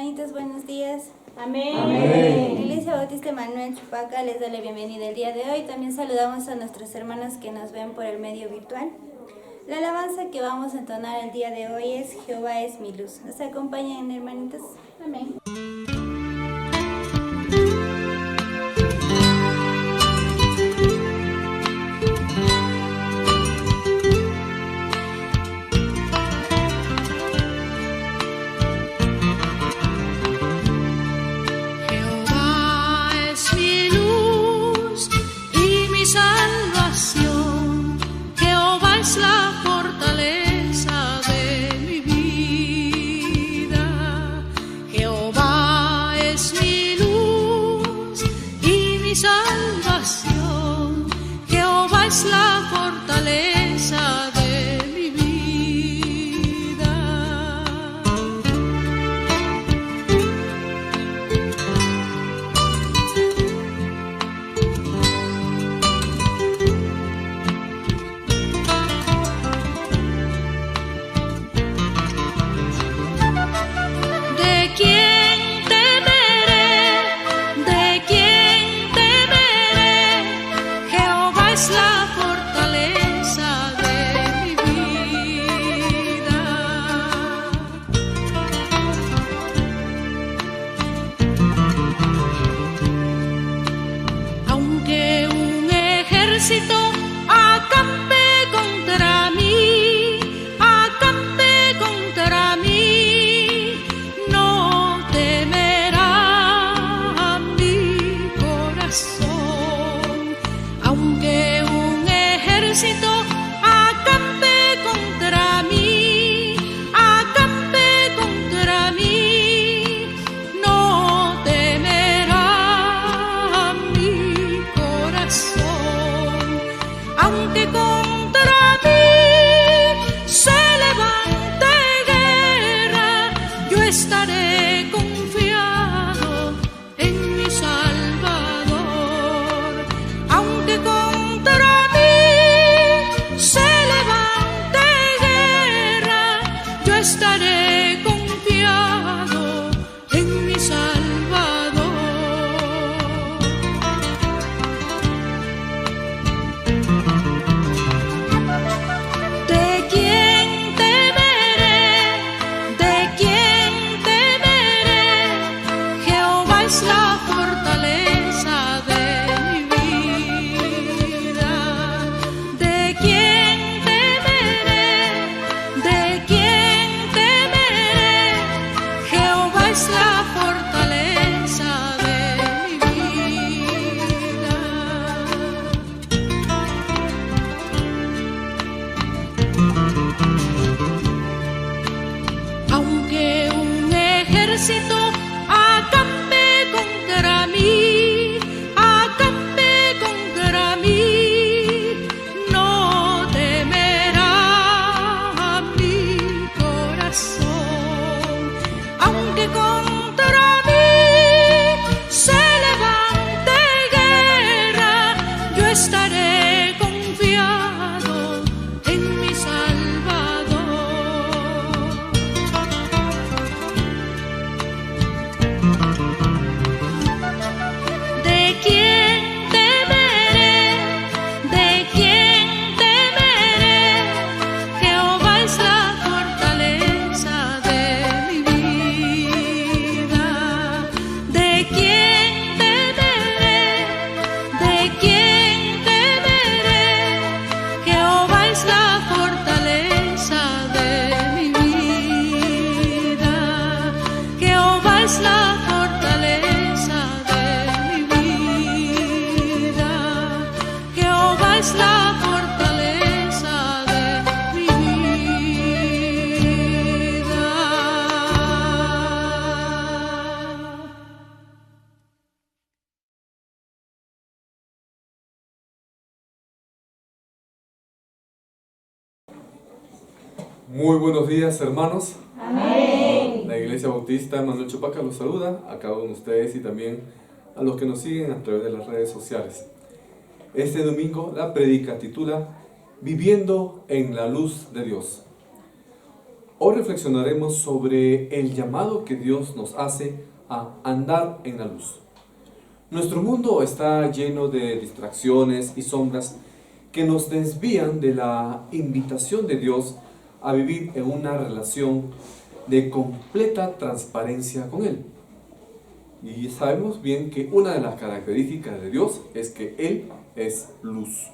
Hermanitos, buenos días. Amén. Amén. Iglesia Bautista Emanuel Chupaca les da la bienvenida el día de hoy. También saludamos a nuestros hermanos que nos ven por el medio virtual. La alabanza que vamos a entonar el día de hoy es Jehová es mi luz. ¿Nos acompañan, hermanitos? Amén. Muy buenos días, hermanos. Amén. La Iglesia Bautista Emanuel Chupaca los saluda a cada uno de ustedes y también a los que nos siguen a través de las redes sociales. Este domingo la prédica titula Viviendo en la luz de Dios. Hoy reflexionaremos sobre el llamado que Dios nos hace a andar en la luz. Nuestro mundo está lleno de distracciones y sombras que nos desvían de la invitación de Dios a vivir en una relación de completa transparencia con Él. Y sabemos bien que una de las características de Dios es que Él es luz.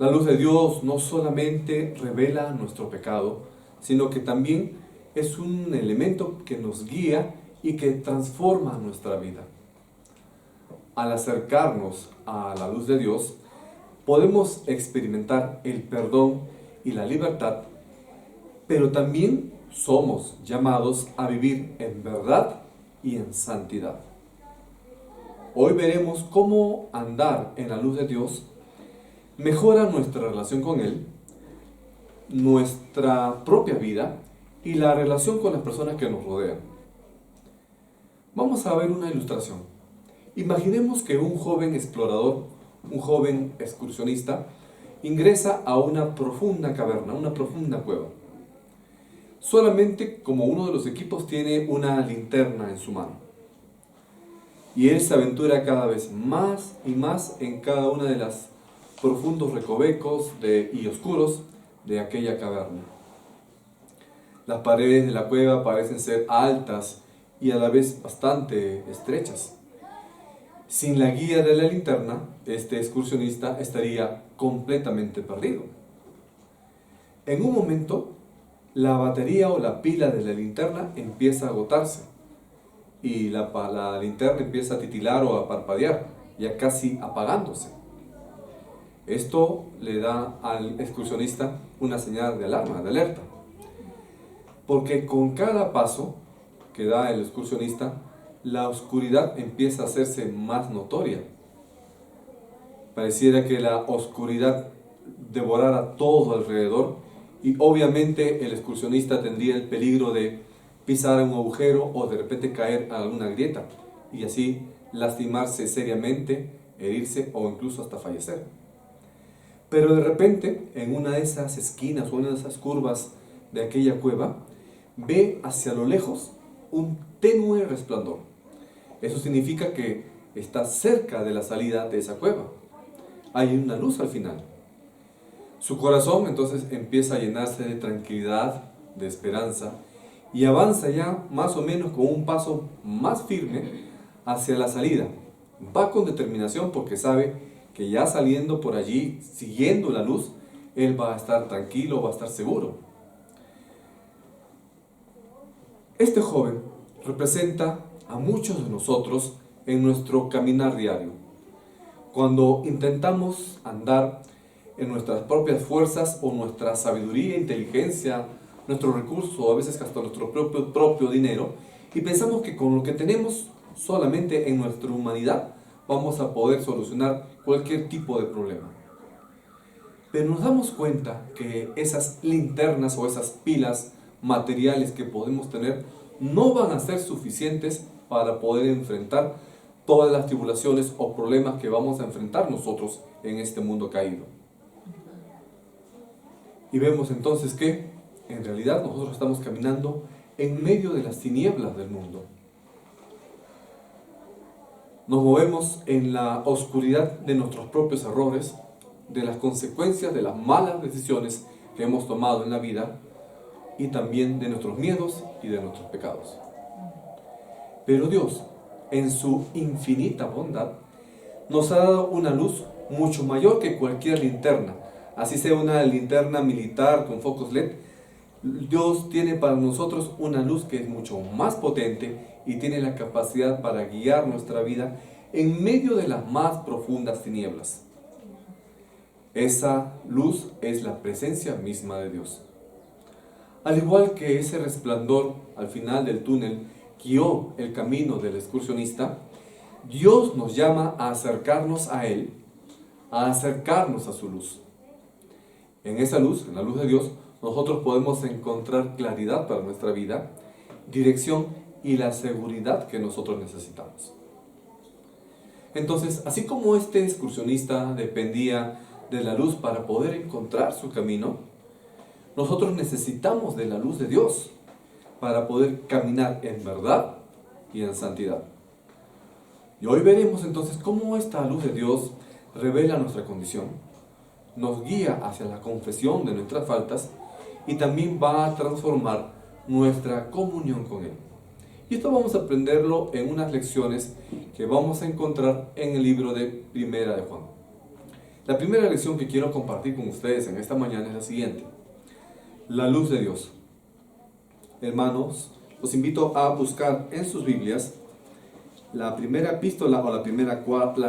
La luz de Dios no solamente revela nuestro pecado, sino que también es un elemento que nos guía y que transforma nuestra vida. Al acercarnos a la luz de Dios, podemos experimentar el perdón y la libertad, pero también somos llamados a vivir en verdad y en santidad. Hoy veremos cómo andar en la luz de Dios mejora nuestra relación con Él, nuestra propia vida y la relación con las personas que nos rodean. Vamos a ver una ilustración. Imaginemos que un joven explorador, un joven excursionista, ingresa a una profunda caverna, una profunda cueva. Solamente como uno de los equipos tiene una linterna en su mano. Y él se aventura cada vez más y más en cada una de los profundos recovecos y oscuros de aquella caverna. Las paredes de la cueva parecen ser altas y a la vez bastante estrechas. Sin la guía de la linterna, este excursionista estaría completamente perdido. En un momento, la batería o la pila de la linterna empieza a agotarse y la linterna empieza a titilar o a parpadear, ya casi apagándose. Esto le da al excursionista una señal de alarma, de alerta, porque con cada paso que da el excursionista, la oscuridad empieza a hacerse más notoria. Pareciera que la oscuridad devorara todo alrededor y obviamente el excursionista tendría el peligro de pisar un agujero o de repente caer a alguna grieta y así lastimarse seriamente, herirse o incluso hasta fallecer. Pero de repente, en una de esas esquinas o una de esas curvas de aquella cueva, ve hacia lo lejos un tenue resplandor. Eso significa que está cerca de la salida de esa cueva. Hay una luz al final. Su corazón entonces empieza a llenarse de tranquilidad, de esperanza, y avanza ya más o menos con un paso más firme hacia la salida. Va con determinación porque sabe que ya saliendo por allí, siguiendo la luz, él va a estar tranquilo, va a estar seguro. Este joven representa a muchos de nosotros en nuestro caminar diario. Cuando intentamos andar en nuestras propias fuerzas o nuestra sabiduría, inteligencia, nuestros recursos o a veces hasta nuestro propio dinero y pensamos que con lo que tenemos solamente en nuestra humanidad vamos a poder solucionar cualquier tipo de problema. Pero nos damos cuenta que esas linternas o esas pilas materiales que podemos tener no van a ser suficientes para poder enfrentar todas las tribulaciones o problemas que vamos a enfrentar nosotros en este mundo caído. Y vemos entonces que en realidad nosotros estamos caminando en medio de las tinieblas del mundo. Nos movemos en la oscuridad de nuestros propios errores, de las consecuencias de las malas decisiones que hemos tomado en la vida y también de nuestros miedos y de nuestros pecados. Pero Dios, en su infinita bondad, nos ha dado una luz mucho mayor que cualquier linterna. Así sea una linterna militar con focos LED, Dios tiene para nosotros una luz que es mucho más potente y tiene la capacidad para guiar nuestra vida en medio de las más profundas tinieblas. Esa luz es la presencia misma de Dios. Al igual que ese resplandor al final del túnel guió el camino del excursionista, Dios nos llama a acercarnos a Él, a acercarnos a su luz. En esa luz, en la luz de Dios, nosotros podemos encontrar claridad para nuestra vida, dirección y la seguridad que nosotros necesitamos. Entonces, así como este excursionista dependía de la luz para poder encontrar su camino, nosotros necesitamos de la luz de Dios para poder caminar en verdad y en santidad. Y hoy veremos entonces cómo esta luz de Dios revela nuestra condición, nos guía hacia la confesión de nuestras faltas y también va a transformar nuestra comunión con Él. Y esto vamos a aprenderlo en unas lecciones que vamos a encontrar en el libro de Primera de Juan. La primera lección que quiero compartir con ustedes en esta mañana es la siguiente: la luz de Dios. Hermanos, los invito a buscar en sus Biblias la primera epístola o la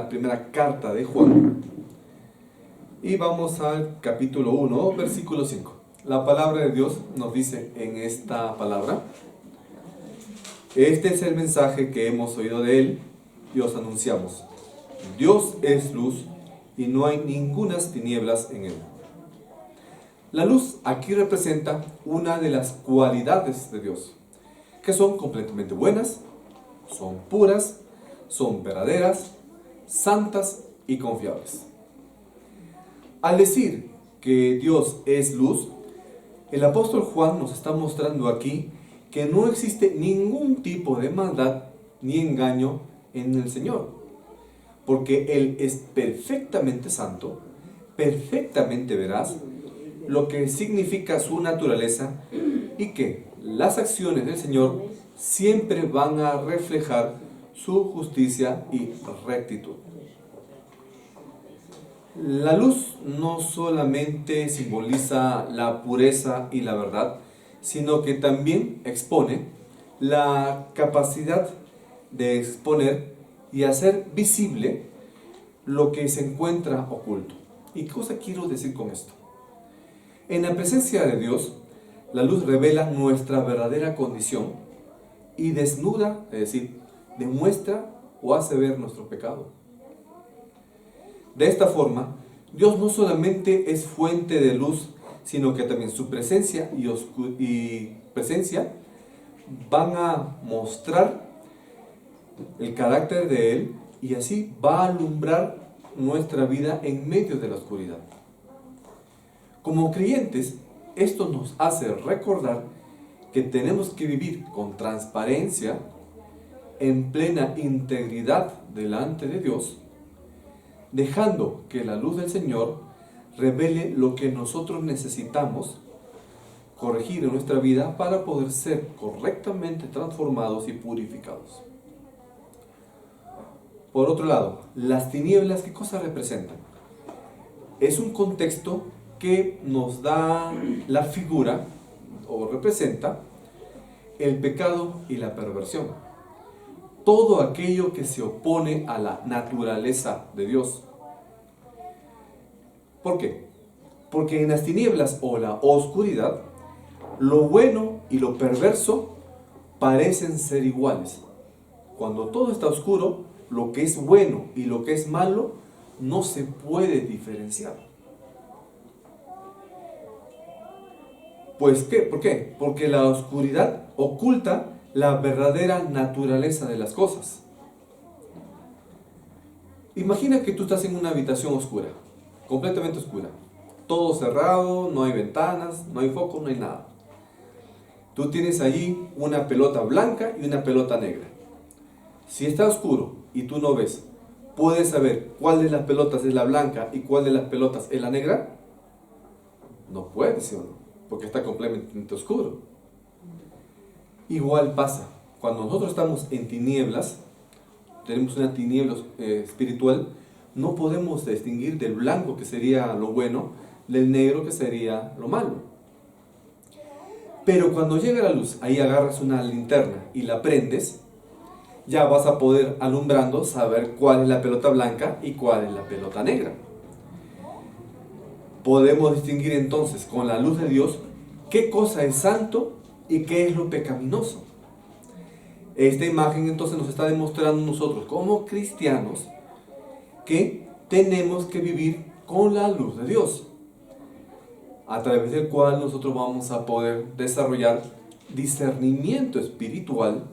primera carta de Juan. Y vamos al capítulo 1, versículo 5. La palabra de Dios nos dice en esta palabra: este es el mensaje que hemos oído de Él y os anunciamos. Dios es luz y no hay ningunas tinieblas en Él. La luz aquí representa una de las cualidades de Dios, que son completamente buenas, son puras, son verdaderas, santas y confiables. Al decir que Dios es luz, el apóstol Juan nos está mostrando aquí que no existe ningún tipo de maldad ni engaño en el Señor, porque Él es perfectamente santo, perfectamente veraz, lo que significa su naturaleza, y que las acciones del Señor siempre van a reflejar su justicia y rectitud. La luz no solamente simboliza la pureza y la verdad, sino que también expone la capacidad de exponer y hacer visible lo que se encuentra oculto. ¿Y qué cosa quiero decir con esto? En la presencia de Dios, la luz revela nuestra verdadera condición y desnuda, es decir, demuestra o hace ver nuestro pecado. De esta forma, Dios no solamente es fuente de luz, sino que también su presencia y presencia van a mostrar el carácter de Él, y así va a alumbrar nuestra vida en medio de la oscuridad. Como creyentes, esto nos hace recordar que tenemos que vivir con transparencia, en plena integridad delante de Dios, dejando que la luz del Señor revele lo que nosotros necesitamos corregir en nuestra vida para poder ser correctamente transformados y purificados. Por otro lado, las tinieblas, ¿qué cosa representan? Es un contexto que nos da la figura o representa el pecado y la perversión. Todo aquello que se opone a la naturaleza de Dios. ¿Por qué? Porque en las tinieblas o la oscuridad, lo bueno y lo perverso parecen ser iguales. Cuando todo está oscuro, lo que es bueno y lo que es malo no se puede diferenciar. Pues, ¿por qué? Porque la oscuridad oculta la verdadera naturaleza de las cosas. Imagina que tú estás en una habitación oscura, completamente oscura, todo cerrado, no hay ventanas, no hay foco, no hay nada. Tú tienes allí una pelota blanca y una pelota negra. Si está oscuro y tú no ves, ¿puedes saber cuál de las pelotas es la blanca y cuál de las pelotas es la negra? No puedes, ¿sí o no? Porque está completamente oscuro. Igual pasa, cuando nosotros estamos en tinieblas, tenemos una tiniebla espiritual, no podemos distinguir del blanco, que sería lo bueno, del negro, que sería lo malo. Pero cuando llega la luz, ahí agarras una linterna y la prendes, ya vas a poder, alumbrando, saber cuál es la pelota blanca y cuál es la pelota negra. Podemos distinguir entonces con la luz de Dios qué cosa es santo y qué es lo pecaminoso. Esta imagen entonces nos está demostrando nosotros como cristianos que tenemos que vivir con la luz de Dios, a través del cual nosotros vamos a poder desarrollar discernimiento espiritual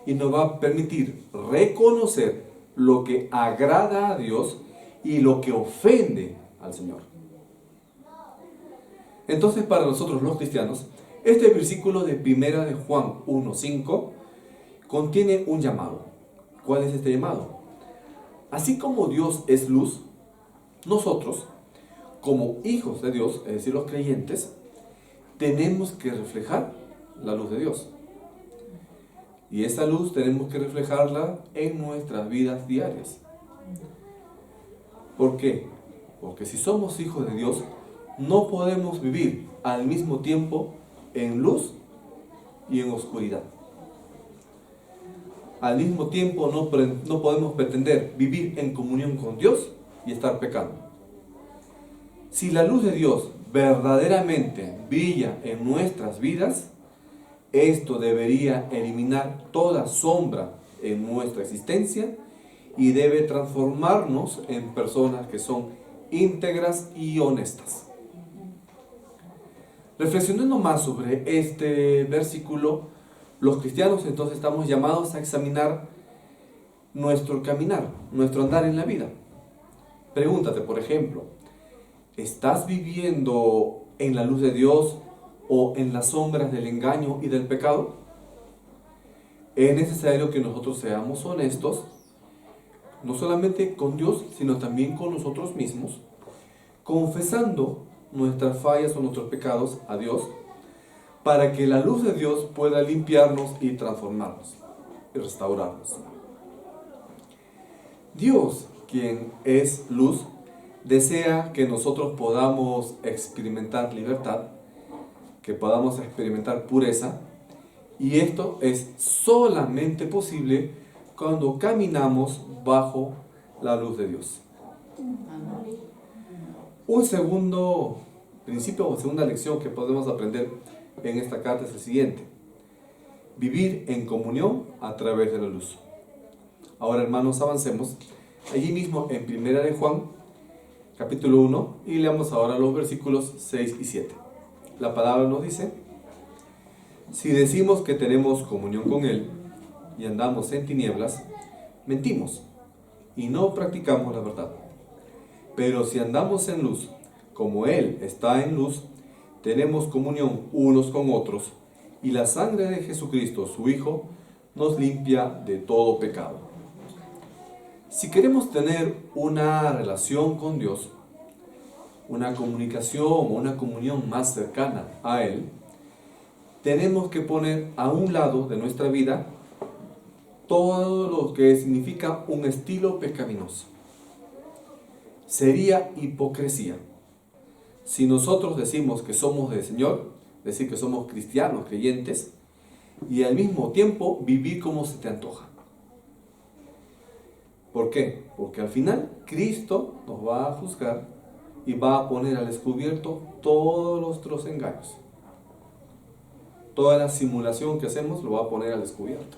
y nos va a permitir reconocer lo que agrada a Dios y lo que ofende al Señor. Entonces, para nosotros los cristianos, este versículo de 1 de Juan 1:5 contiene un llamado. ¿Cuál es este llamado? Así como Dios es luz, nosotros, como hijos de Dios, es decir, los creyentes, tenemos que reflejar la luz de Dios. Y esa luz tenemos que reflejarla en nuestras vidas diarias. ¿Por qué? Porque si somos hijos de Dios, no podemos vivir al mismo tiempo en luz y en oscuridad. Al mismo tiempo no podemos pretender vivir en comunión con Dios y estar pecando. Si la luz de Dios verdaderamente brilla en nuestras vidas, esto debería eliminar toda sombra en nuestra existencia y debe transformarnos en personas que son íntegras y honestas. Reflexionando más sobre este versículo, los cristianos entonces estamos llamados a examinar nuestro caminar, nuestro andar en la vida. Pregúntate, por ejemplo, ¿estás viviendo en la luz de Dios o en las sombras del engaño y del pecado? Es necesario que nosotros seamos honestos, no solamente con Dios, sino también con nosotros mismos, confesando nuestras fallas o nuestros pecados a Dios, para que la luz de Dios pueda limpiarnos y transformarnos y restaurarnos. Dios, quien es luz, desea que nosotros podamos experimentar libertad, que podamos experimentar pureza, y esto es solamente posible cuando caminamos bajo la luz de Dios. Un segundo principio o segunda lección que podemos aprender en esta carta es el siguiente: vivir en comunión a través de la luz. Ahora, hermanos, avancemos allí mismo en 1 de Juan, capítulo 1, y leamos ahora los versículos 6 y 7. La palabra nos dice: si decimos que tenemos comunión con Él y andamos en tinieblas, mentimos y no practicamos la verdad. Pero si andamos en luz, como Él está en luz, tenemos comunión unos con otros, y la sangre de Jesucristo, su Hijo, nos limpia de todo pecado. Si queremos tener una relación con Dios, una comunicación o una comunión más cercana a Él, tenemos que poner a un lado de nuestra vida todo lo que significa un estilo pecaminoso. Sería hipocresía si nosotros decimos que somos del Señor, decir que somos cristianos, creyentes, y al mismo tiempo vivir como se te antoja. ¿Por qué? Porque al final Cristo nos va a juzgar y va a poner al descubierto todos nuestros engaños. Toda la simulación que hacemos lo va a poner al descubierto.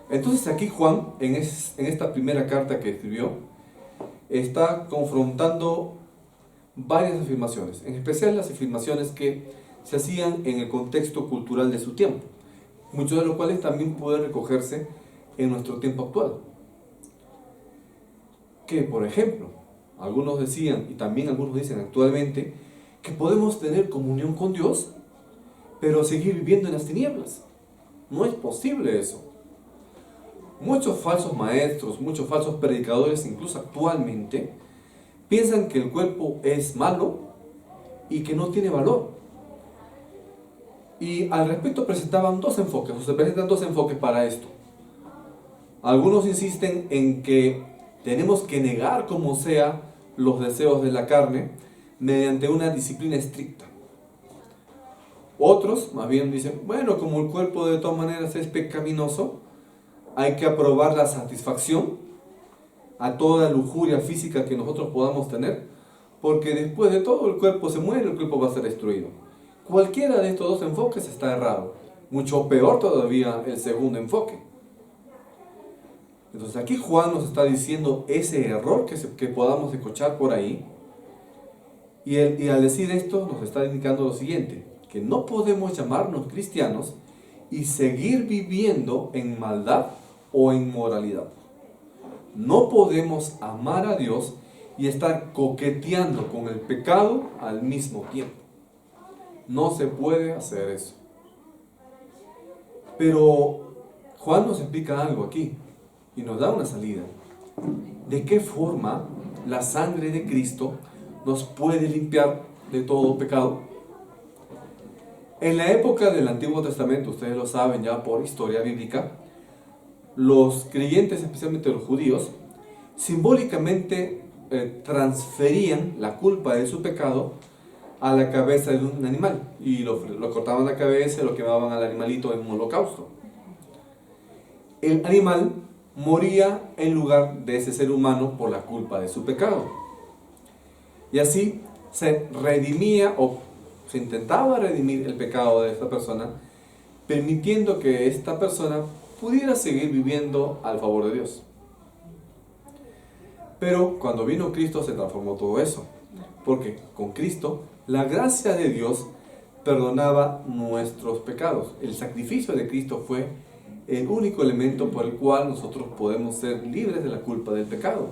Entonces aquí Juan, en esta primera carta que escribió, está confrontando varias afirmaciones, en especial las afirmaciones que se hacían en el contexto cultural de su tiempo, muchos de los cuales también pueden recogerse en nuestro tiempo actual. Que, por ejemplo, algunos decían, y también algunos dicen actualmente, que podemos tener comunión con Dios, pero seguir viviendo en las tinieblas. No es posible eso. Muchos falsos maestros, muchos falsos predicadores, incluso actualmente, piensan que el cuerpo es malo y que no tiene valor. Y al respecto presentaban dos enfoques, o se presentan dos enfoques para esto. Algunos insisten en que tenemos que negar como sea los deseos de la carne mediante una disciplina estricta. Otros más bien dicen, bueno, como el cuerpo de todas maneras es pecaminoso, hay que aprobar la satisfacción a toda lujuria física que nosotros podamos tener, porque después de todo el cuerpo se muere, el cuerpo va a ser destruido. Cualquiera de estos dos enfoques está errado. Mucho peor todavía el segundo enfoque. Entonces aquí Juan nos está diciendo ese error que podamos escuchar por ahí, y al decir esto nos está indicando lo siguiente: que no podemos llamarnos cristianos y seguir viviendo en maldad o en moralidad. No podemos amar a Dios y estar coqueteando con el pecado al mismo tiempo. No se puede hacer eso. Pero Juan nos explica algo aquí y nos da una salida. ¿De qué forma la sangre de Cristo nos puede limpiar de todo pecado? En la época del Antiguo Testamento, ustedes lo saben ya por historia bíblica, los creyentes, especialmente los judíos, simbólicamente transferían la culpa de su pecado a la cabeza de un animal y lo cortaban la cabeza y lo quemaban al animalito en un holocausto. El animal moría en lugar de ese ser humano por la culpa de su pecado. Y así se redimía o se intentaba redimir el pecado de esta persona, permitiendo que esta persona pudiera seguir viviendo al favor de Dios. Pero cuando vino Cristo se transformó todo eso, porque con Cristo la gracia de Dios perdonaba nuestros pecados. El sacrificio de Cristo fue el único elemento por el cual nosotros podemos ser libres de la culpa del pecado.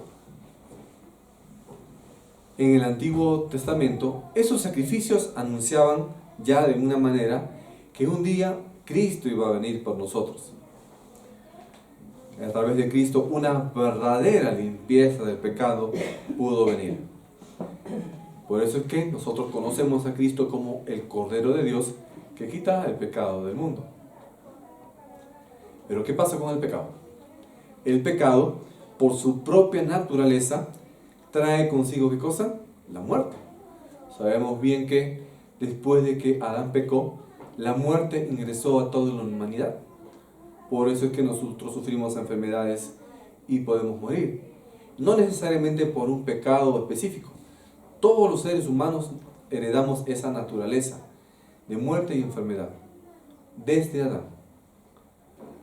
En el Antiguo Testamento, esos sacrificios anunciaban ya de una manera que un día Cristo iba a venir por nosotros. A través de Cristo, una verdadera limpieza del pecado pudo venir. Por eso es que nosotros conocemos a Cristo como el Cordero de Dios que quita el pecado del mundo. Pero ¿qué pasa con el pecado? El pecado, por su propia naturaleza, trae consigo ¿qué cosa? La muerte. Sabemos bien que después de que Adán pecó, la muerte ingresó a toda la humanidad. Por eso es que nosotros sufrimos enfermedades y podemos morir. No necesariamente por un pecado específico. Todos los seres humanos heredamos esa naturaleza de muerte y enfermedad desde Adán.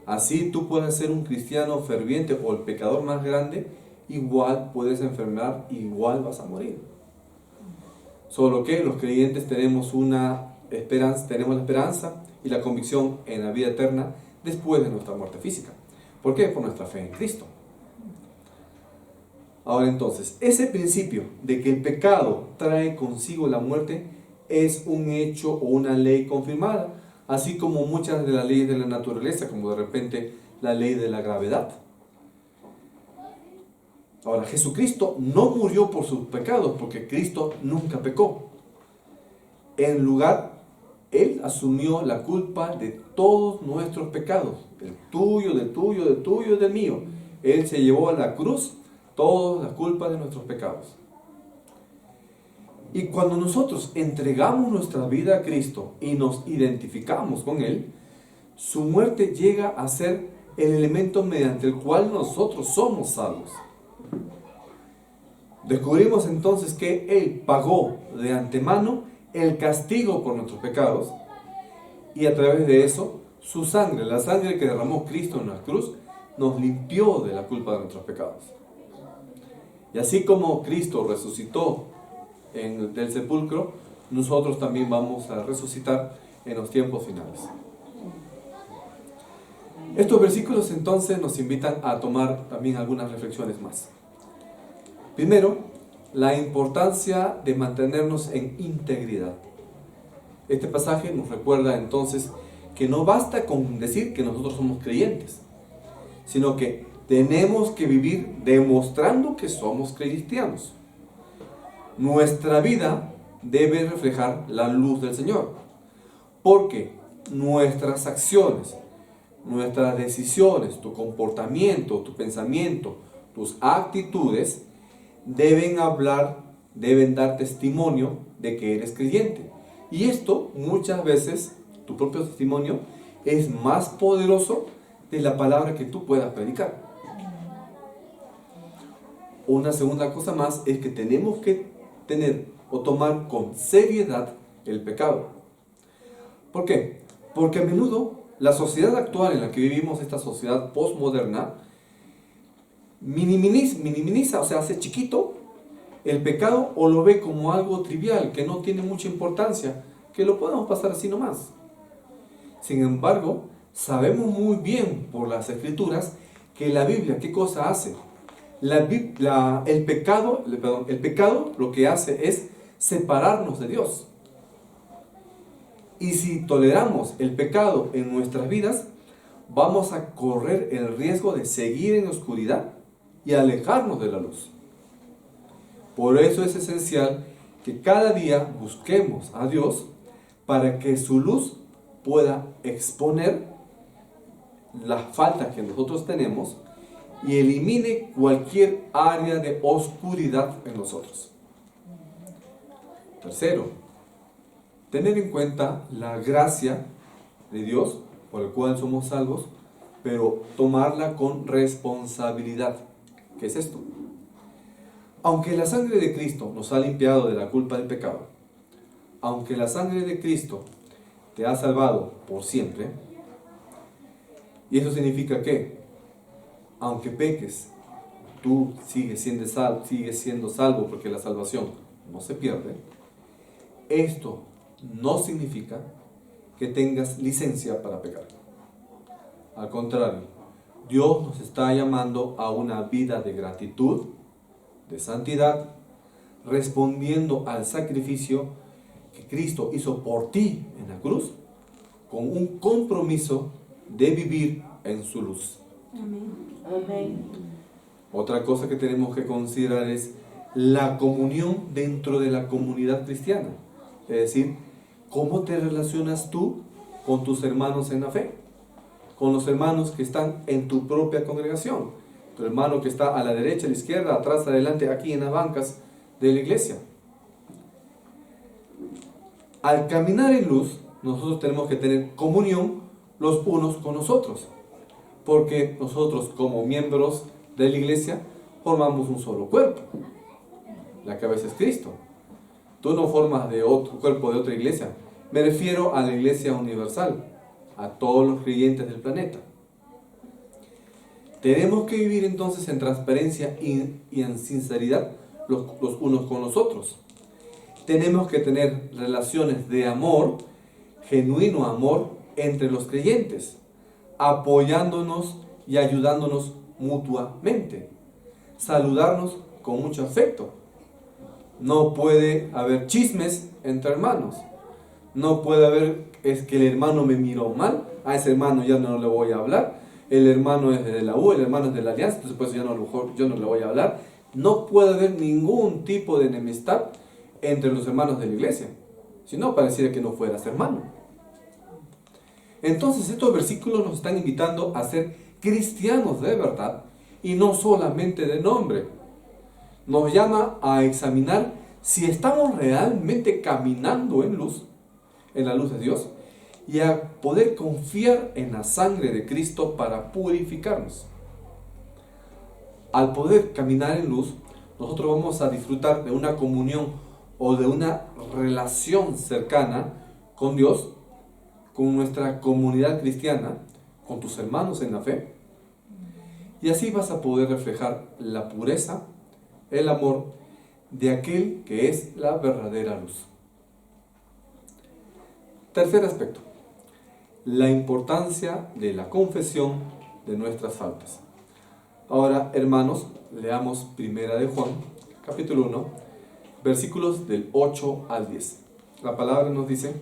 Así tú puedes ser un cristiano ferviente o el pecador más grande, igual puedes enfermar, igual vas a morir. Solo que los creyentes tenemos la esperanza y la convicción en la vida eterna después de nuestra muerte física. ¿Por qué? Por nuestra fe en Cristo. Ahora entonces, ese principio de que el pecado trae consigo la muerte es un hecho o una ley confirmada, así como muchas de las leyes de la naturaleza, como de repente la ley de la gravedad. Ahora, Jesucristo no murió por sus pecados, porque Cristo nunca pecó. En lugar, Él asumió la culpa de todos nuestros pecados, del tuyo, del tuyo, del tuyo y del mío. Él se llevó a la cruz todas las culpas de nuestros pecados. Y cuando nosotros entregamos nuestra vida a Cristo y nos identificamos con Él, su muerte llega a ser el elemento mediante el cual nosotros somos salvos. Descubrimos entonces que Él pagó de antemano el castigo por nuestros pecados y a través de eso, su sangre, la sangre que derramó Cristo en la cruz, nos limpió de la culpa de nuestros pecados. Y así como Cristo resucitó del sepulcro, nosotros también vamos a resucitar en los tiempos finales. Estos versículos entonces nos invitan a tomar también algunas reflexiones más. Primero, la importancia de mantenernos en integridad. Este pasaje nos recuerda entonces que no basta con decir que nosotros somos creyentes, sino que tenemos que vivir demostrando que somos cristianos. Nuestra vida debe reflejar la luz del Señor, porque nuestras acciones, nuestras decisiones, tu comportamiento, tu pensamiento, tus actitudes deben dar testimonio de que eres creyente. Y esto muchas veces, tu propio testimonio, es más poderoso de la palabra que tú puedas predicar. Una segunda cosa más es que tenemos que tener o tomar con seriedad el pecado. ¿Por qué? Porque a menudo la sociedad actual en la que vivimos, esta sociedad postmoderna, minimiza, o sea, hace chiquito el pecado o lo ve como algo trivial, que no tiene mucha importancia, que lo podemos pasar así nomás. Sin embargo, sabemos muy bien por las Escrituras que la Biblia, ¿qué cosa hace? El pecado lo que hace es separarnos de Dios. Y si toleramos el pecado en nuestras vidas, vamos a correr el riesgo de seguir en la oscuridad y alejarnos de la luz. Por eso es esencial que cada día busquemos a Dios para que su luz pueda exponer las faltas que nosotros tenemos y elimine cualquier área de oscuridad en nosotros. Tercero, tener en cuenta la gracia de Dios por el cual somos salvos, pero tomarla con responsabilidad. ¿Qué es esto? Aunque la sangre de Cristo nos ha limpiado de la culpa del pecado, aunque la sangre de Cristo te ha salvado por siempre, y eso significa que, aunque peques, tú sigues siendo salvo porque la salvación no se pierde. Esto no significa que tengas licencia para pecar. Al contrario, Dios nos está llamando a una vida de gratitud, de santidad, respondiendo al sacrificio que Cristo hizo por ti en la cruz, con un compromiso de vivir en su luz. Amén. Otra cosa que tenemos que considerar es la comunión dentro de la comunidad cristiana. Es decir, ¿cómo te relacionas tú con tus hermanos en la fe? Con los hermanos que están en tu propia congregación. Tu hermano que está a la derecha, a la izquierda, atrás, adelante, aquí en las bancas de la iglesia. Al caminar en luz, nosotros tenemos que tener comunión los unos con los otros. Porque nosotros, como miembros de la iglesia, formamos un solo cuerpo. La cabeza es Cristo. Tú no formas de otro cuerpo de otra iglesia. Me refiero a la iglesia universal, a todos los creyentes del planeta. Tenemos que vivir entonces en transparencia y en sinceridad los unos con los otros. Tenemos que tener relaciones de amor, genuino amor, entre los creyentes, apoyándonos y ayudándonos mutuamente. Saludarnos con mucho afecto. No puede haber chismes entre hermanos. No puede haber, es que el hermano me miró mal, a ese hermano ya no le voy a hablar. El hermano es de la U, el hermano es de la Alianza, entonces pues ya no, a lo mejor yo no le voy a hablar. No puede haber ningún tipo de enemistad entre los hermanos de la iglesia. Si no, pareciera que no fueras hermano. Entonces estos versículos nos están invitando a ser cristianos de verdad y no solamente de nombre. Nos llama a examinar si estamos realmente caminando en luz, en la luz de Dios, y a poder confiar en la sangre de Cristo para purificarnos. Al poder caminar en luz, nosotros vamos a disfrutar de una comunión o de una relación cercana con Dios, con nuestra comunidad cristiana, con tus hermanos en la fe, y así vas a poder reflejar la pureza, el amor de aquel que es la verdadera luz. Tercer aspecto, la importancia de la confesión de nuestras faltas. Ahora, hermanos, leamos Primera de Juan, capítulo 1, versículos del 8 al 10. La palabra nos dice: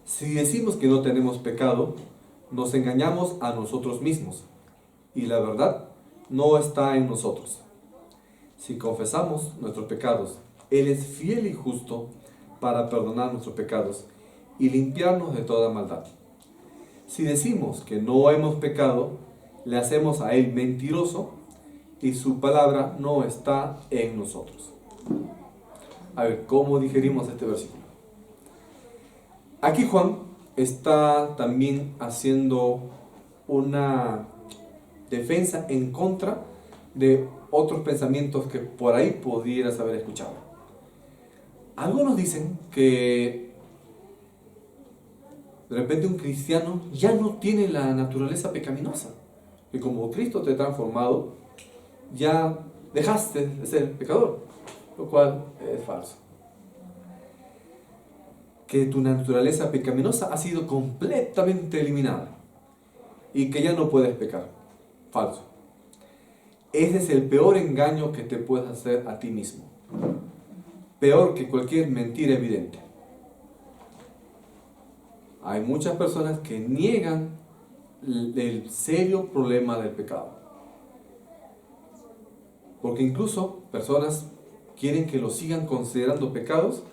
si decimos que no tenemos pecado, nos engañamos a nosotros mismos, y la verdad no está en nosotros. Si confesamos nuestros pecados, Él es fiel y justo para perdonar nuestros pecados y limpiarnos de toda maldad. Si decimos que no hemos pecado, le hacemos a Él mentiroso y su palabra no está en nosotros. A ver, ¿cómo digerimos este versículo? Aquí Juan está también haciendo una defensa en contra de otros pensamientos que por ahí pudieras haber escuchado. Algunos dicen que de repente un cristiano ya no tiene la naturaleza pecaminosa, que como Cristo te ha transformado, ya dejaste de ser pecador, lo cual es falso. Que tu naturaleza pecaminosa ha sido completamente eliminada y que ya no puedes pecar. Falso. Ese es el peor engaño que te puedes hacer a ti mismo. Peor que cualquier mentira evidente. Hay muchas personas que niegan el serio problema del pecado. Porque incluso personas quieren que lo sigan considerando pecados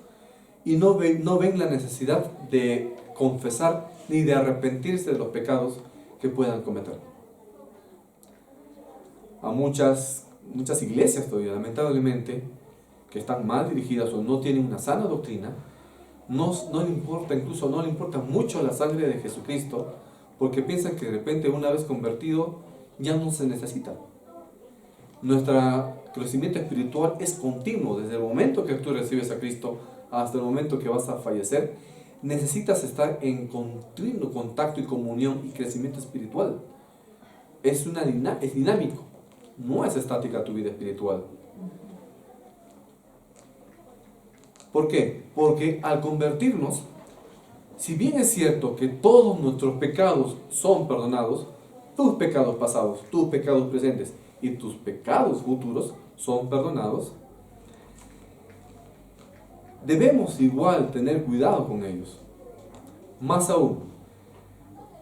y no ven la necesidad de confesar ni de arrepentirse de los pecados que puedan cometer. A muchas iglesias todavía, lamentablemente, que están mal dirigidas o no tienen una sana doctrina, no le importa mucho la sangre de Jesucristo, porque piensan que de repente una vez convertido ya no se necesita. Nuestro crecimiento espiritual es continuo. Desde el momento que tú recibes a Cristo hasta el momento que vas a fallecer, necesitas estar en continuo contacto y comunión y crecimiento espiritual. Es dinámico, no es estática tu vida espiritual. ¿Por qué? Porque al convertirnos, si bien es cierto que todos nuestros pecados son perdonados, tus pecados pasados, tus pecados presentes y tus pecados futuros son perdonados, debemos igual tener cuidado con ellos. Más aún,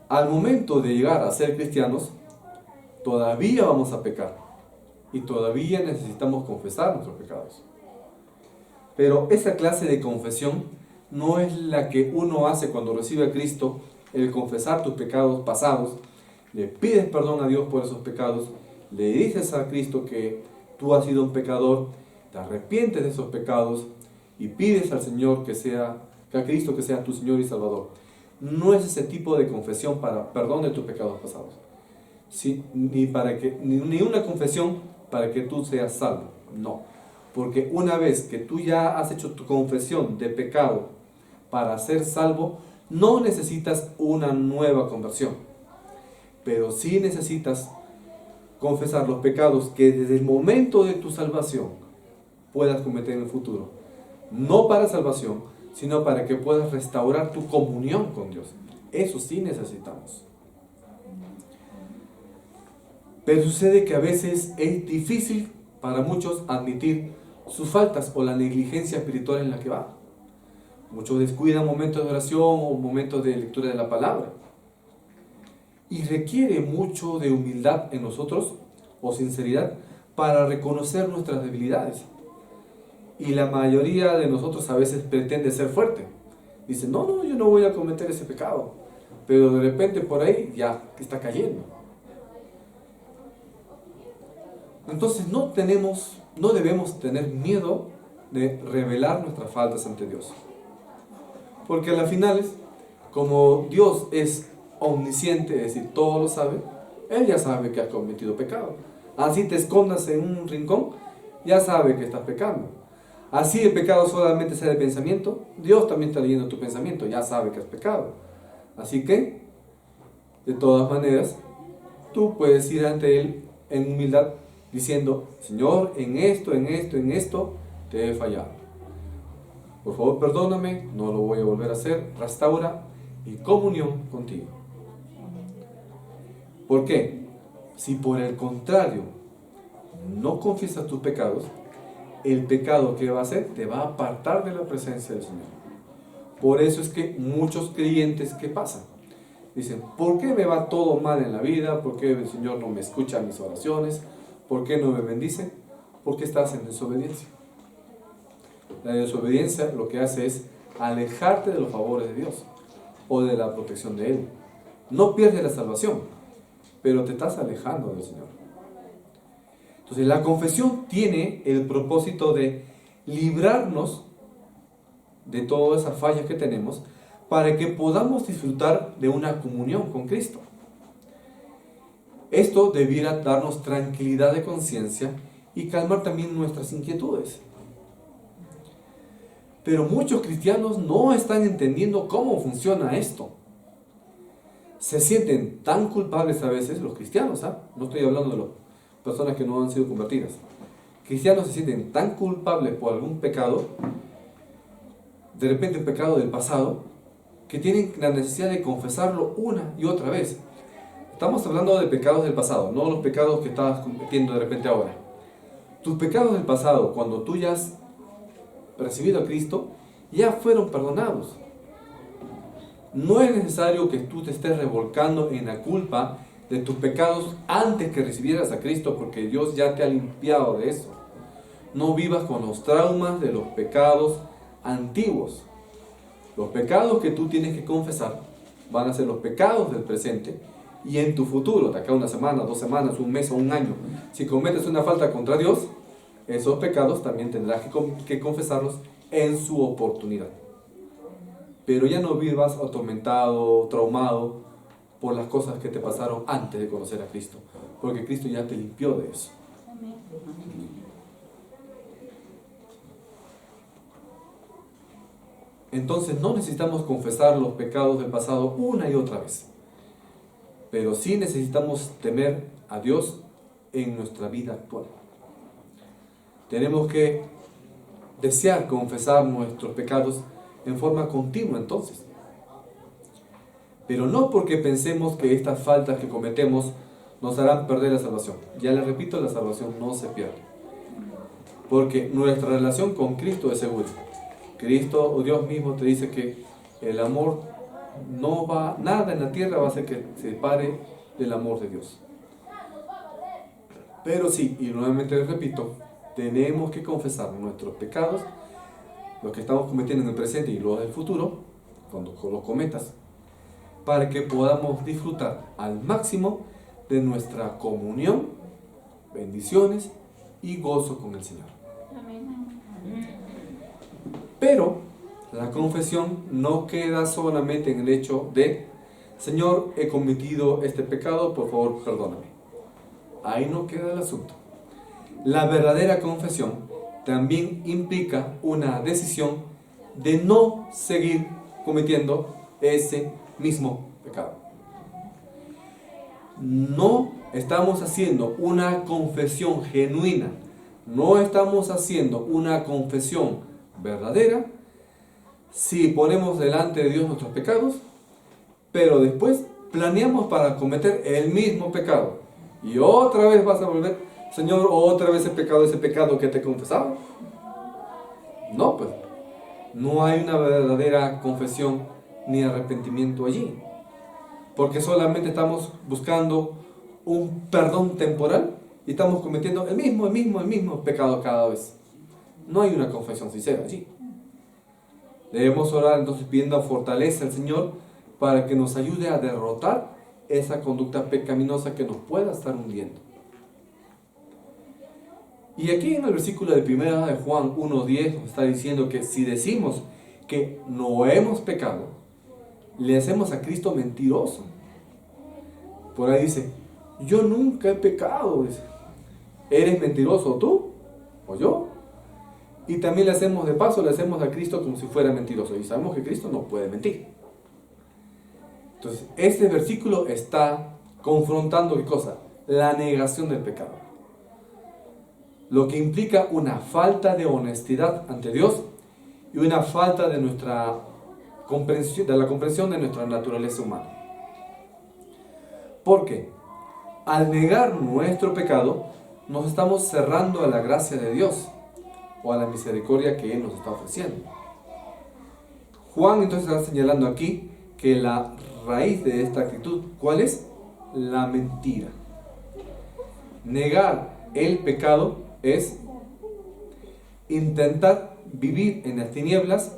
al momento de llegar a ser cristianos, todavía vamos a pecar y todavía necesitamos confesar nuestros pecados. Pero esa clase de confesión no es la que uno hace cuando recibe a Cristo, el confesar tus pecados pasados, le pides perdón a Dios por esos pecados, le dices a Cristo que tú has sido un pecador, te arrepientes de esos pecados y pides al Señor a Cristo que sea tu Señor y Salvador. No es ese tipo de confesión para perdón de tus pecados pasados. ¿Sí? Ni una confesión para que tú seas salvo. No. Porque una vez que tú ya has hecho tu confesión de pecado para ser salvo, no necesitas una nueva conversión. Pero sí necesitas confesar los pecados que desde el momento de tu salvación puedas cometer en el futuro. No para salvación, sino para que puedas restaurar tu comunión con Dios. Eso sí necesitamos. Pero sucede que a veces es difícil para muchos admitir sus faltas o la negligencia espiritual en la que va. Muchos descuidan momentos de oración o momentos de lectura de la palabra. Y requiere mucho de humildad en nosotros o sinceridad para reconocer nuestras debilidades. Y la mayoría de nosotros a veces pretende ser fuerte. Dice, no, yo no voy a cometer ese pecado. Pero de repente por ahí ya está cayendo. Entonces no debemos tener miedo de revelar nuestras faltas ante Dios. Porque a las finales, como Dios es omnisciente, es decir, todo lo sabe, Él ya sabe que has cometido pecado. Así te escondas en un rincón, ya sabe que estás pecando. Así el pecado solamente sea de pensamiento, Dios también está leyendo tu pensamiento, ya sabe que has pecado. Así que, de todas maneras, tú puedes ir ante Él en humildad, diciendo, Señor, en esto, te he fallado. Por favor, perdóname, no lo voy a volver a hacer, restaura mi comunión contigo. ¿Por qué? Si por el contrario no confiesas tus pecados, el pecado que va a hacer te va a apartar de la presencia del Señor. Por eso es que muchos creyentes, ¿qué pasa? Dicen, ¿por qué me va todo mal en la vida? ¿Por qué el Señor no me escucha mis oraciones? ¿Por qué no me bendice? Porque estás en desobediencia. La desobediencia lo que hace es alejarte de los favores de Dios o de la protección de Él. No pierdes la salvación, pero te estás alejando del Señor. Entonces la confesión tiene el propósito de librarnos de todas esas fallas que tenemos para que podamos disfrutar de una comunión con Cristo. Esto debiera darnos tranquilidad de conciencia y calmar también nuestras inquietudes. Pero muchos cristianos no están entendiendo cómo funciona esto. Se sienten tan culpables a veces, los cristianos, no estoy hablando de las personas que no han sido convertidas. Cristianos se sienten tan culpables por algún pecado, de repente un pecado del pasado, que tienen la necesidad de confesarlo una y otra vez. Estamos hablando de pecados del pasado, no los pecados que estabas cometiendo de repente ahora. Tus pecados del pasado, cuando tú ya has recibido a Cristo, ya fueron perdonados. No es necesario que tú te estés revolcando en la culpa de tus pecados antes que recibieras a Cristo, porque Dios ya te ha limpiado de eso. No vivas con los traumas de los pecados antiguos. Los pecados que tú tienes que confesar van a ser los pecados del presente y en tu futuro, de acá una semana, 2 semanas, un mes o un año. Si cometes una falta contra Dios, esos pecados también tendrás que confesarlos en su oportunidad. Pero ya no vivas atormentado, traumado por las cosas que te pasaron antes de conocer a Cristo, porque Cristo ya te limpió de eso. Entonces no necesitamos confesar los pecados del pasado una y otra vez, pero sí necesitamos temer a Dios en nuestra vida actual. Tenemos que desear confesar nuestros pecados en forma continua entonces, pero no porque pensemos que estas faltas que cometemos nos harán perder la salvación. Ya les repito, la salvación no se pierde, porque nuestra relación con Cristo es segura. Cristo o Dios mismo te dice que el amor nada en la tierra va a hacer que se separe del amor de Dios. Pero sí, y nuevamente les repito, tenemos que confesar nuestros pecados, los que estamos cometiendo en el presente y los del futuro, cuando los cometas, para que podamos disfrutar al máximo de nuestra comunión, bendiciones y gozo con el Señor. Pero la confesión no queda solamente en el hecho de: Señor, he cometido este pecado, por favor, perdóname. Ahí no queda el asunto. La verdadera confesión también implica una decisión de no seguir cometiendo ese mismo pecado. No estamos haciendo una confesión genuina, no estamos haciendo una confesión verdadera si ponemos delante de Dios nuestros pecados, pero después planeamos para cometer el mismo pecado y otra vez vas a volver: Señor, otra vez ese pecado que te he confesado. No, pues no hay una verdadera confesión ni arrepentimiento allí, porque solamente estamos buscando un perdón temporal y estamos cometiendo el mismo pecado cada vez. No hay una confesión sincera allí. Debemos orar entonces pidiendo fortaleza al Señor para que nos ayude a derrotar esa conducta pecaminosa que nos pueda estar hundiendo. Y aquí en el versículo de 1 de Juan 1:10 nos está diciendo que si decimos que no hemos pecado, le hacemos a Cristo mentiroso. Por ahí dice: yo nunca he pecado. Dice: ¿eres mentiroso tú o yo? Y también le hacemos a Cristo como si fuera mentiroso. Y sabemos que Cristo no puede mentir. Entonces, este versículo está confrontando ¿qué cosa? La negación del pecado. Lo que implica una falta de honestidad ante Dios y una falta de la comprensión de nuestra naturaleza humana. Porque al negar nuestro pecado, nos estamos cerrando a la gracia de Dios o a la misericordia que Él nos está ofreciendo. Juan entonces está señalando aquí que la raíz de esta actitud, ¿cuál es? La mentira. Negar el pecado es intentar vivir en las tinieblas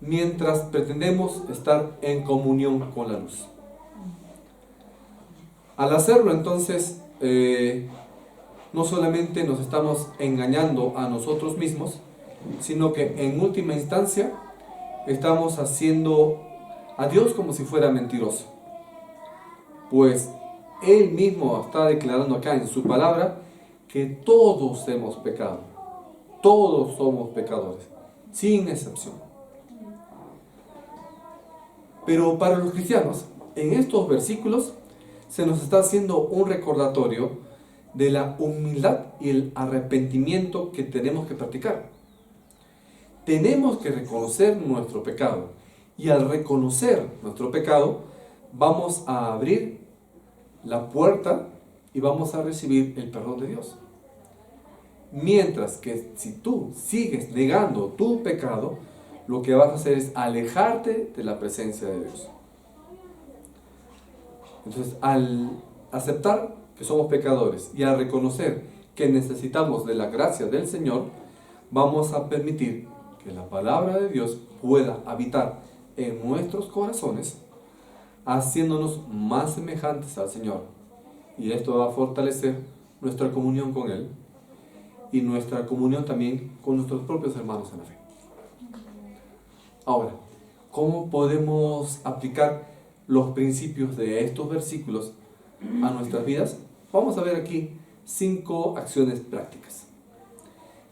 mientras pretendemos estar en comunión con la luz. Al hacerlo entonces, no solamente nos estamos engañando a nosotros mismos, sino que en última instancia estamos haciendo a Dios como si fuera mentiroso. Pues Él mismo está declarando acá en su palabra que todos hemos pecado. Todos somos pecadores, sin excepción. Pero para los cristianos, en estos versículos se nos está haciendo un recordatorio de la humildad y el arrepentimiento que tenemos que practicar. Tenemos que reconocer nuestro pecado, y al reconocer nuestro pecado vamos a abrir la puerta y vamos a recibir el perdón de Dios. Mientras que si tú sigues negando tu pecado, lo que vas a hacer es alejarte de la presencia de Dios. Entonces, al aceptar que somos pecadores y al reconocer que necesitamos de la gracia del Señor, vamos a permitir que la palabra de Dios pueda habitar en nuestros corazones, haciéndonos más semejantes al Señor. Y esto va a fortalecer nuestra comunión con Él y nuestra comunión también con nuestros propios hermanos en la fe. Ahora, ¿cómo podemos aplicar los principios de estos versículos a nuestras vidas? Vamos a ver aquí 5 acciones prácticas.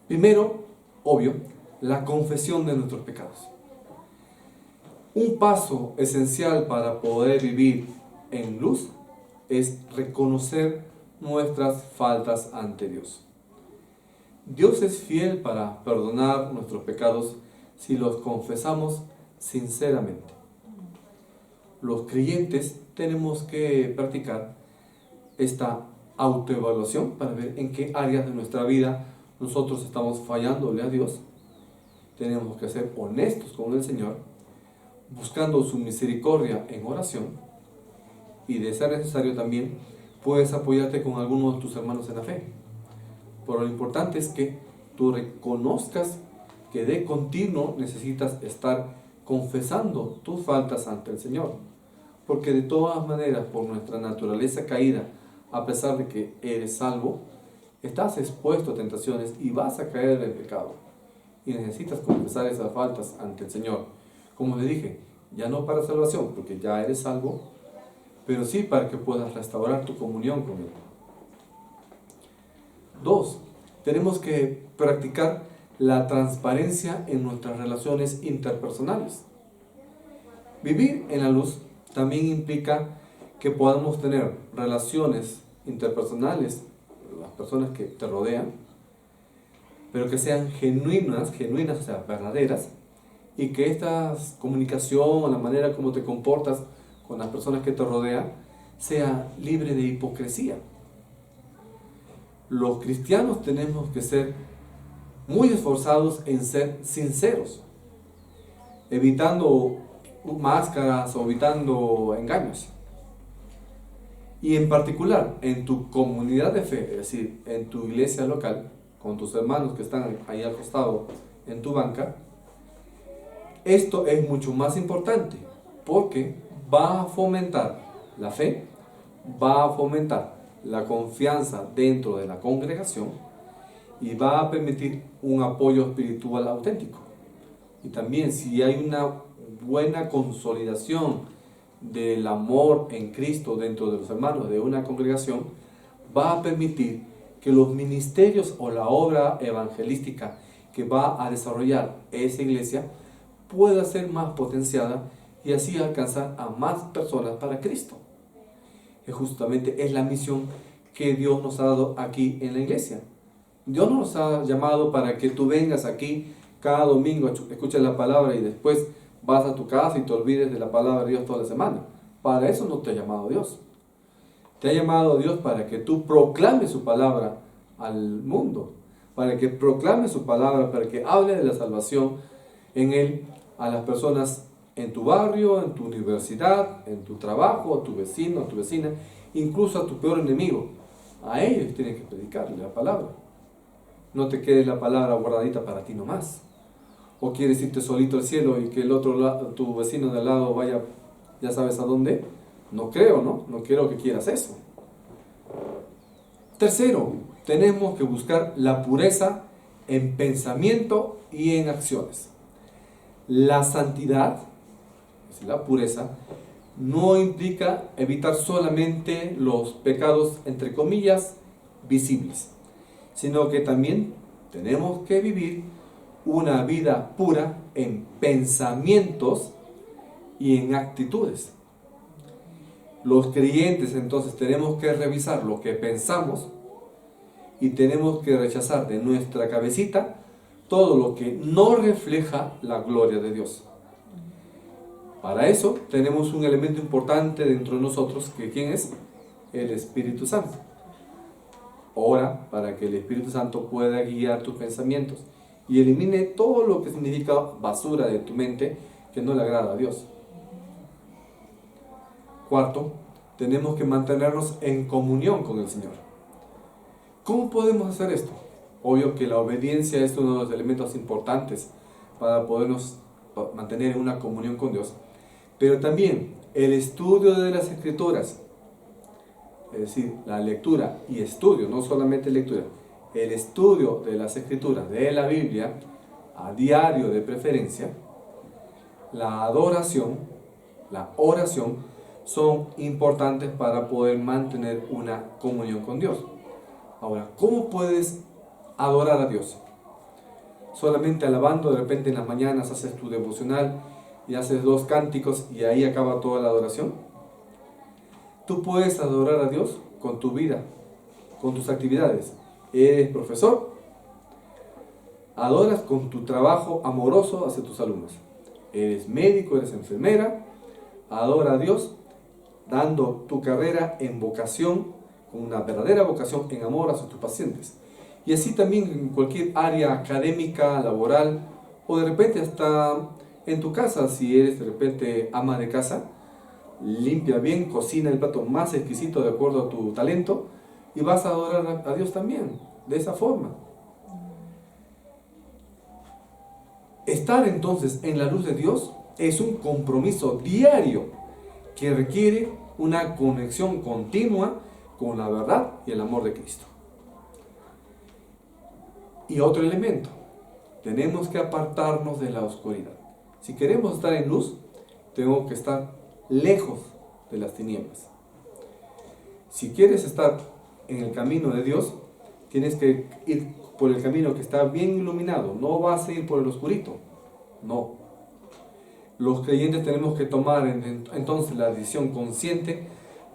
Primero, obvio, la confesión de nuestros pecados. Un paso esencial para poder vivir en luz es reconocer nuestras faltas ante Dios. Dios es fiel para perdonar nuestros pecados si los confesamos sinceramente. Los creyentes tenemos que practicar esta autoevaluación para ver en qué áreas de nuestra vida nosotros estamos fallándole a Dios. Tenemos que ser honestos con el Señor, buscando su misericordia en oración, y de ser necesario también puedes apoyarte con alguno de tus hermanos en la fe. Pero lo importante es que tú reconozcas que de continuo necesitas estar confesando tus faltas ante el Señor, porque de todas maneras, por nuestra naturaleza caída, a pesar de que eres salvo, estás expuesto a tentaciones y vas a caer en el pecado, y necesitas confesar esas faltas ante el Señor. Como le dije, ya no para salvación, porque ya eres salvo, pero sí para que puedas restaurar tu comunión con Él. 2. Tenemos que practicar la transparencia en nuestras relaciones interpersonales. Vivir en la luz también implica que podamos tener relaciones interpersonales con las personas que te rodean, pero que sean genuinas, o sea, verdaderas, y que esta comunicación o la manera como te comportas con las personas que te rodean sea libre de hipocresía. Los cristianos tenemos que ser muy esforzados en ser sinceros, evitando máscaras o evitando engaños. Y en particular, en tu comunidad de fe, es decir, en tu iglesia local, con tus hermanos que están ahí al costado en tu banca, esto es mucho más importante porque va a fomentar la fe, va a fomentar la confianza dentro de la congregación y va a permitir un apoyo espiritual auténtico. Y también, si hay una buena consolidación del amor en Cristo dentro de los hermanos de una congregación, va a permitir que los ministerios o la obra evangelística que va a desarrollar esa iglesia pueda ser más potenciada y así alcanzar a más personas para Cristo. Que justamente es la misión que Dios nos ha dado aquí en la iglesia. Dios no nos ha llamado para que tú vengas aquí cada domingo, escuches la palabra y después vas a tu casa y te olvides de la palabra de Dios toda la semana. Para eso no te ha llamado Dios. Te ha llamado Dios para que tú proclames su palabra al mundo, para que proclames su palabra, para que hable de la salvación en Él a las personas en tu barrio, en tu universidad, en tu trabajo, a tu vecino, a tu vecina, incluso a tu peor enemigo. A ellos tienes que predicarle la palabra. No te quede la palabra guardadita para ti nomás. O quieres irte solito al cielo y que el otro lado, tu vecino de al lado vaya, ya sabes a dónde. No creo, ¿no? No quiero que quieras eso. Tercero, tenemos que buscar la pureza en pensamiento y en acciones. La santidad, es decir, la pureza, no implica evitar solamente los pecados, entre comillas, visibles, sino que también tenemos que vivir una vida pura en pensamientos y en actitudes. Los creyentes entonces tenemos que revisar lo que pensamos y tenemos que rechazar de nuestra cabecita todo lo que no refleja la gloria de Dios. Para eso tenemos un elemento importante dentro de nosotros, que ¿quién es? el Espíritu Santo. Ora para que el Espíritu Santo pueda guiar tus pensamientos y elimine todo lo que significa basura de tu mente que no le agrada a Dios. Cuarto, tenemos que mantenernos en comunión con el Señor. ¿Cómo podemos hacer esto? Obvio que la obediencia es uno de los elementos importantes para podernos mantener en una comunión con Dios, pero también el estudio de las Escrituras, es decir, la lectura y estudio, no solamente lectura, el estudio de las Escrituras, de la Biblia, a diario de preferencia, la adoración, la oración, son importantes para poder mantener una comunión con Dios. Ahora, ¿cómo puedes adorar a Dios? Solamente alabando, de repente en las mañanas haces tu devocional y haces 2 cánticos y ahí acaba toda la adoración. Tú puedes adorar a Dios con tu vida, con tus actividades. Eres profesor, adoras con tu trabajo amoroso hacia tus alumnos. Eres médico, eres enfermera, adora a Dios dando tu carrera en vocación, con una verdadera vocación en amor hacia tus pacientes. Y así también en cualquier área académica, laboral, o de repente hasta en tu casa, si eres de repente ama de casa, limpia bien, cocina el plato más exquisito de acuerdo a tu talento, y vas a adorar a Dios también, de esa forma. Estar entonces en la luz de Dios es un compromiso diario que requiere una conexión continua con la verdad y el amor de Cristo. Y otro elemento, tenemos que apartarnos de la oscuridad. Si queremos estar en luz, tenemos que estar lejos de las tinieblas. Si quieres estar en el camino de Dios, tienes que ir por el camino que está bien iluminado. No vas a ir por el oscurito. No. Los creyentes tenemos que tomar entonces la decisión consciente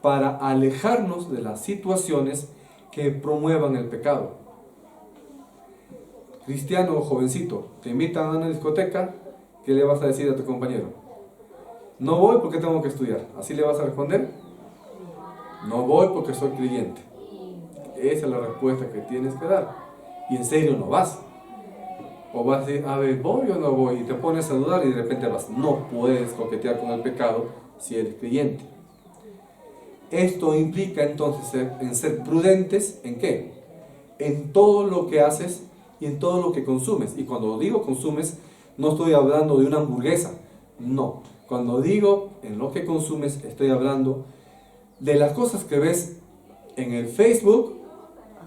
para alejarnos de las situaciones que promuevan el pecado. Cristiano o jovencito, te invitan a una discoteca, ¿qué le vas a decir a tu compañero? No voy porque tengo que estudiar. ¿Así le vas a responder? No voy porque soy creyente. Esa es la respuesta que tienes que dar. Y en serio no vas. O vas a decir, a ver, ¿voy o no voy? Y te pones a dudar y de repente vas. No puedes coquetear con el pecado si eres creyente. Esto implica entonces en ser prudentes, ¿en qué? En todo lo que haces y en todo lo que consumes. Y cuando digo consumes, no estoy hablando de una hamburguesa. No. Cuando digo en lo que consumes, estoy hablando de las cosas que ves en el Facebook,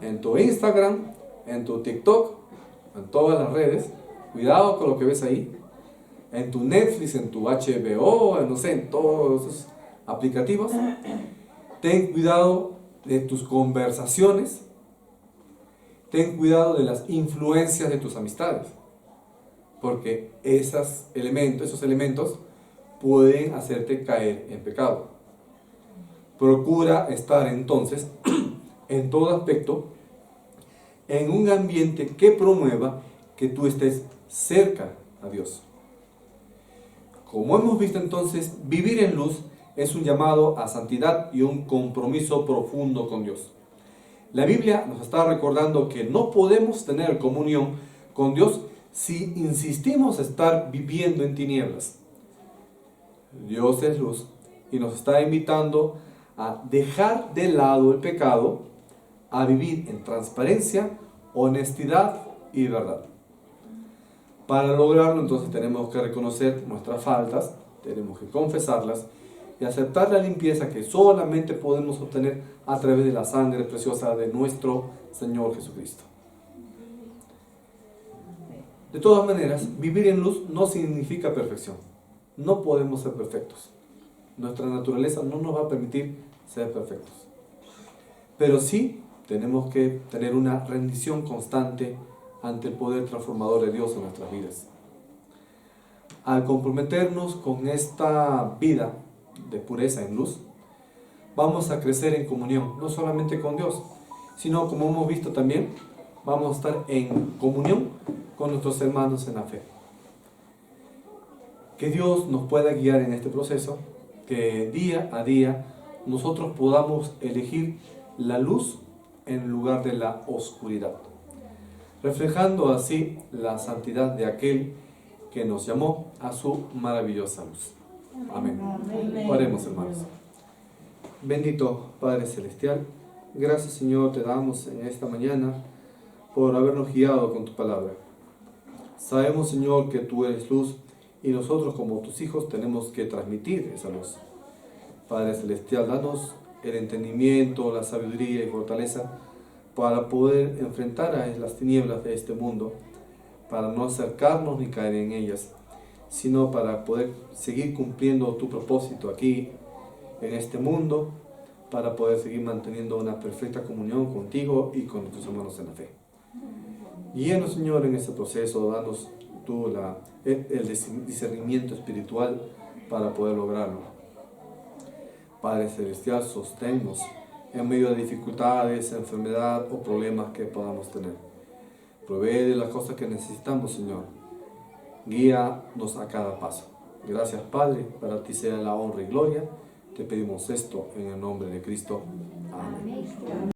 en tu Instagram, en tu TikTok, en todas las redes. Cuidado con lo que ves ahí. En tu Netflix, en tu HBO, no sé, en todos esos aplicativos. Ten cuidado de tus conversaciones. Ten cuidado de las influencias de tus amistades. Porque esos elementos pueden hacerte caer en pecado. Procura estar entonces, en todo aspecto, en un ambiente que promueva que tú estés cerca a Dios. Como hemos visto entonces, vivir en luz es un llamado a santidad y un compromiso profundo con Dios. La Biblia nos está recordando que no podemos tener comunión con Dios si insistimos en estar viviendo en tinieblas. Dios es luz y nos está invitando a dejar de lado el pecado, a vivir en transparencia, honestidad y verdad. Para lograrlo entonces tenemos que reconocer nuestras faltas, tenemos que confesarlas y aceptar la limpieza que solamente podemos obtener a través de la sangre preciosa de nuestro Señor Jesucristo. De todas maneras, vivir en luz no significa perfección. No podemos ser perfectos. Nuestra naturaleza no nos va a permitir ser perfectos. Pero sí tenemos que tener una rendición constante ante el poder transformador de Dios en nuestras vidas. Al comprometernos con esta vida de pureza en luz, vamos a crecer en comunión, no solamente con Dios, sino, como hemos visto también, vamos a estar en comunión con nuestros hermanos en la fe. Que Dios nos pueda guiar en este proceso, que día a día nosotros podamos elegir la luz en lugar de la oscuridad, reflejando así la santidad de aquel que nos llamó a su maravillosa luz. Amén. Oremos, hermanos. Bendito Padre Celestial, gracias, Señor, te damos en esta mañana por habernos guiado con tu palabra. Sabemos, Señor, que tú eres luz y nosotros como tus hijos tenemos que transmitir esa luz. Padre Celestial, danos el entendimiento, la sabiduría y fortaleza para poder enfrentar a las tinieblas de este mundo, para no acercarnos ni caer en ellas, sino para poder seguir cumpliendo tu propósito aquí en este mundo, para poder seguir manteniendo una perfecta comunión contigo y con tus hermanos en la fe. Guíanos, Señor, en este proceso, danos tú el discernimiento espiritual para poder lograrlo. Padre Celestial, sosténnos en medio de dificultades, enfermedad o problemas que podamos tener. Provee de las cosas que necesitamos, Señor. Guíanos a cada paso. Gracias, Padre, para ti sea la honra y gloria. Te pedimos esto en el nombre de Cristo. Amén.